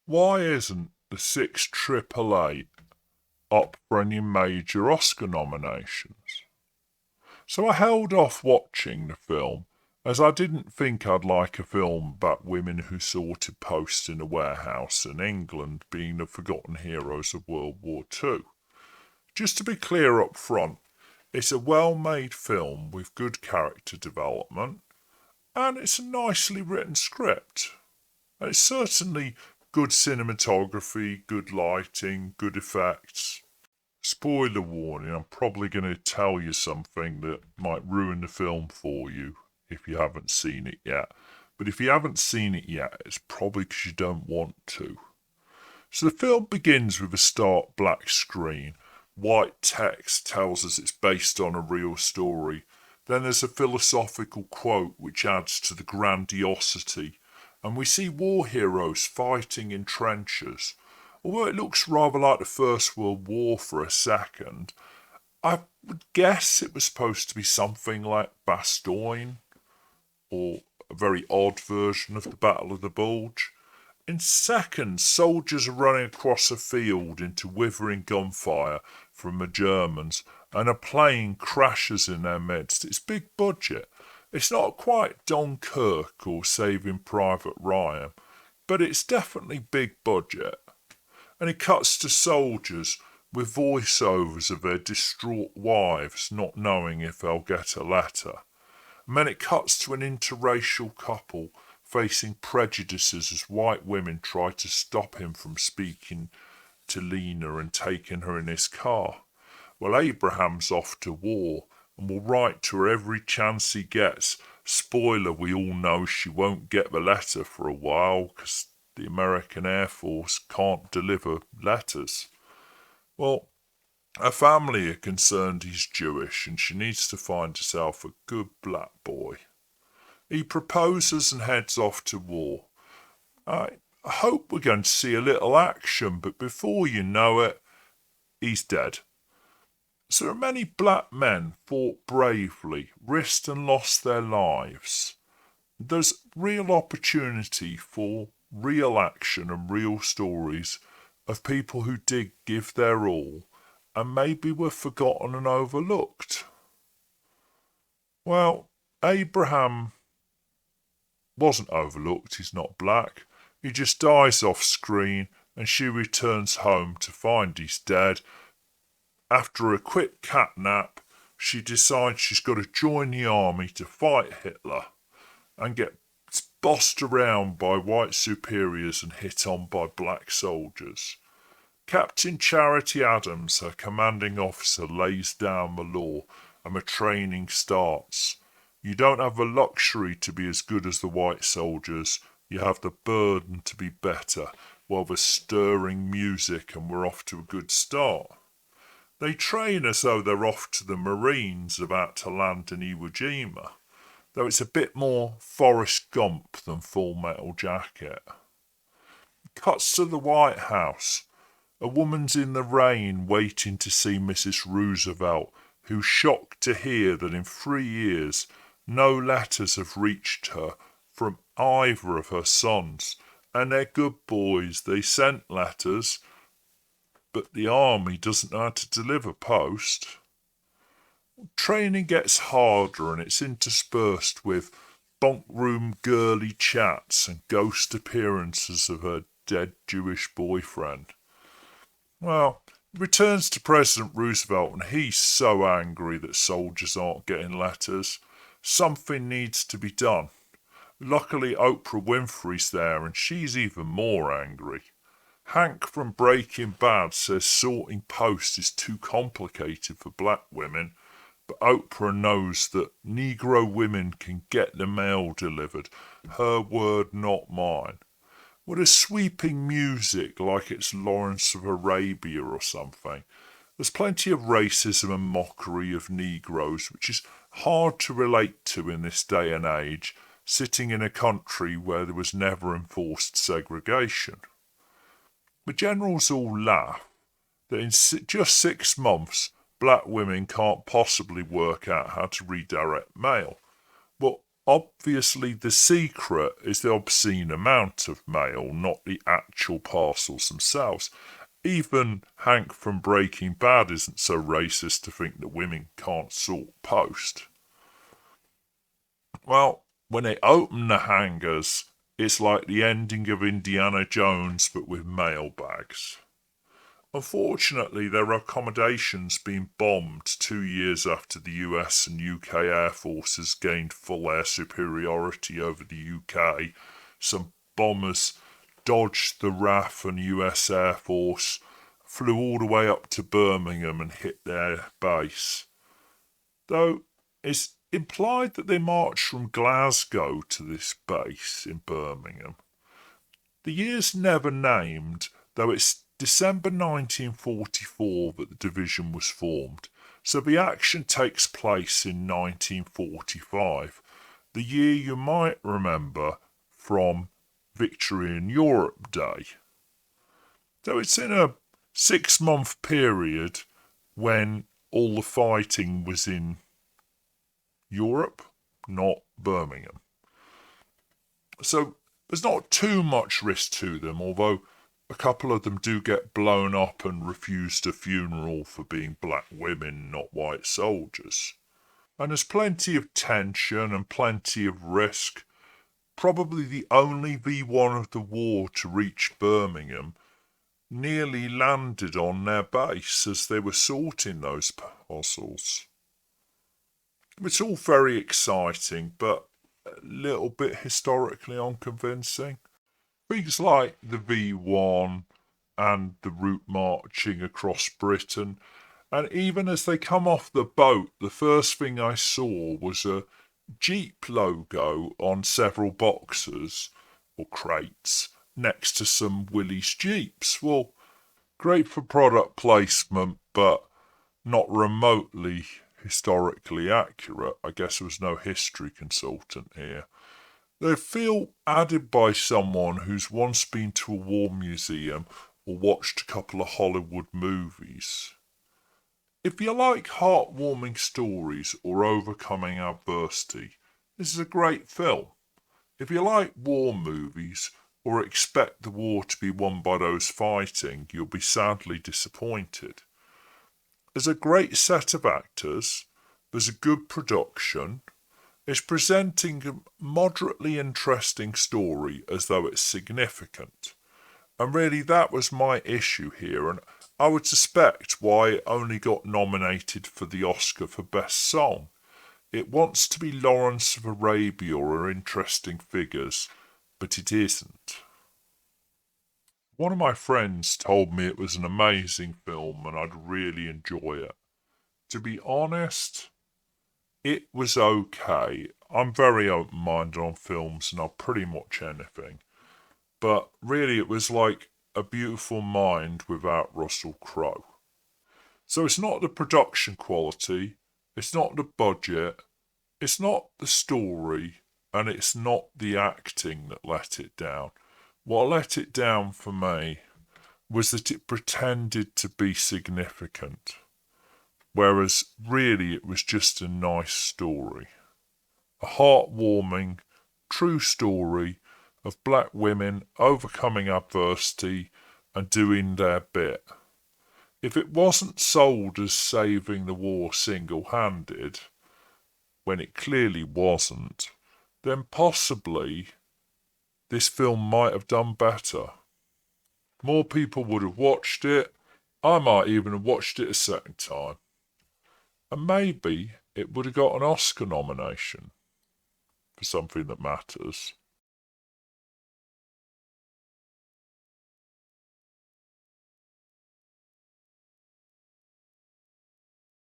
Why isn't the 6 AAA up for any major Oscar nominations? So I held off watching the film, as I didn't think I'd like a film about women who sorted post in a warehouse in England being the forgotten heroes of World War II. Just to be clear up front, it's a well-made film with good character development, and it's a nicely written script. And it's certainly good cinematography, good lighting, good effects. Spoiler warning, I'm probably going to tell you something that might ruin the film for you if you haven't seen it yet. But if you haven't seen it yet, it's probably because you don't want to. So the film begins with a stark black screen. White text tells us it's based on a real story. Then there's a philosophical quote which adds to the grandiosity. And we see war heroes fighting in trenches. Although it looks rather like the First World War for a second, I would guess it was supposed to be something like Bastogne, or a very odd version of the Battle of the Bulge. In seconds, soldiers are running across a field into withering gunfire from the Germans, and a plane crashes in their midst. It's big budget. It's not quite Dunkirk or Saving Private Ryan, but it's definitely big budget. And it cuts to soldiers with voiceovers of their distraught wives not knowing if they'll get a letter. And then it cuts to an interracial couple facing prejudices as white women try to stop him from speaking to Lena and taking her in his car. Well, Abraham's off to war and will write to her every chance he gets. Spoiler, we all know she won't get the letter for a while because the American Air Force can't deliver letters. Well, her family are concerned he's Jewish and she needs to find herself a good black boy. He proposes and heads off to war. I hope we're going to see a little action, but before you know it, he's dead. So many black men fought bravely, risked and lost their lives. There's real opportunity for real action and real stories of people who did give their all and maybe were forgotten and overlooked. Well, Abraham wasn't overlooked, he's not black. He just dies off screen and she returns home to find he's dead. After a quick catnap, she decides she's got to join the army to fight Hitler and get bossed around by white superiors and hit on by black soldiers. Captain Charity Adams, her commanding officer, lays down the law and the training starts. You don't have the luxury to be as good as the white soldiers, you have the burden to be better. Well, there's stirring music and we're off to a good start. They train as though they're off to the Marines about to land in Iwo Jima, though it's a bit more Forrest Gump than Full Metal Jacket. Cuts to the White House. A woman's in the rain waiting to see Mrs. Roosevelt, who's shocked to hear that in 3 years no letters have reached her from either of her sons. And they're good boys, they sent letters, but the army doesn't know how to deliver post. Training gets harder and it's interspersed with bunk room girly chats and ghost appearances of her dead Jewish boyfriend. Well, it returns to President Roosevelt and he's so angry that soldiers aren't getting letters. Something needs to be done. Luckily, Oprah Winfrey's there and she's even more angry. Hank from Breaking Bad says sorting post is too complicated for black women, but Oprah knows that Negro women can get the mail delivered. Her word, not mine. With a sweeping music like it's Lawrence of Arabia or something. There's plenty of racism and mockery of Negroes, which is hard to relate to in this day and age, sitting in a country where there was never enforced segregation. The generals all laugh that in just 6 months, black women can't possibly work out how to redirect mail. But obviously the secret is the obscene amount of mail, not the actual parcels themselves. Even Hank from Breaking Bad isn't so racist to think that women can't sort post. Well, when they open the hangars, it's like the ending of Indiana Jones but with mailbags. Unfortunately, there are accommodations being bombed 2 years after the US and UK Air Forces gained full air superiority over the UK. Some bombers dodged the RAF and US Air Force, flew all the way up to Birmingham and hit their base. Though it's implied that they marched from Glasgow to this base in Birmingham. The year's never named, though it's December 1944 that the division was formed, so the action takes place in 1945, the year you might remember from Victory in Europe Day. So it's in a 6-month period when all the fighting was in Europe, not Birmingham. So there's not too much risk to them, although a couple of them do get blown up and refused a funeral for being black women, not white soldiers. And there's plenty of tension and plenty of risk. Probably the only V1 of the war to reach Birmingham nearly landed on their base as they were sorting those parcels. It's all very exciting, but a little bit historically unconvincing. Things like the V1 and the route marching across Britain, and even as they come off the boat, the first thing I saw was a Jeep logo on several boxes or crates next to some Willys Jeeps. Well, great for product placement, but not remotely historically accurate. I guess there was no history consultant here. They feel added by someone who's once been to a war museum or watched a couple of Hollywood movies. If you like heartwarming stories or overcoming adversity, this is a great film. If you like war movies or expect the war to be won by those fighting, you'll be sadly disappointed. There's a great set of actors, there's a good production, it's presenting a moderately interesting story as though it's significant. And really that was my issue here, and I would suspect why it only got nominated for the Oscar for Best Song. It wants to be Lawrence of Arabia or Interesting Figures, but it isn't. One of my friends told me it was an amazing film and I'd really enjoy it. To be honest, it was okay. I'm very open-minded on films and I'll pretty much anything. But really it was like A Beautiful Mind without Russell Crowe. So it's not the production quality, it's not the budget, it's not the story, and it's not the acting that let it down. What let it down for me was that it pretended to be significant, whereas really it was just a nice story. A heartwarming, true story of black women overcoming adversity and doing their bit. If it wasn't sold as saving the war single-handed, when it clearly wasn't, then possibly this film might have done better. More people would have watched it. I might even have watched it a second time. And maybe it would have got an Oscar nomination for something that matters.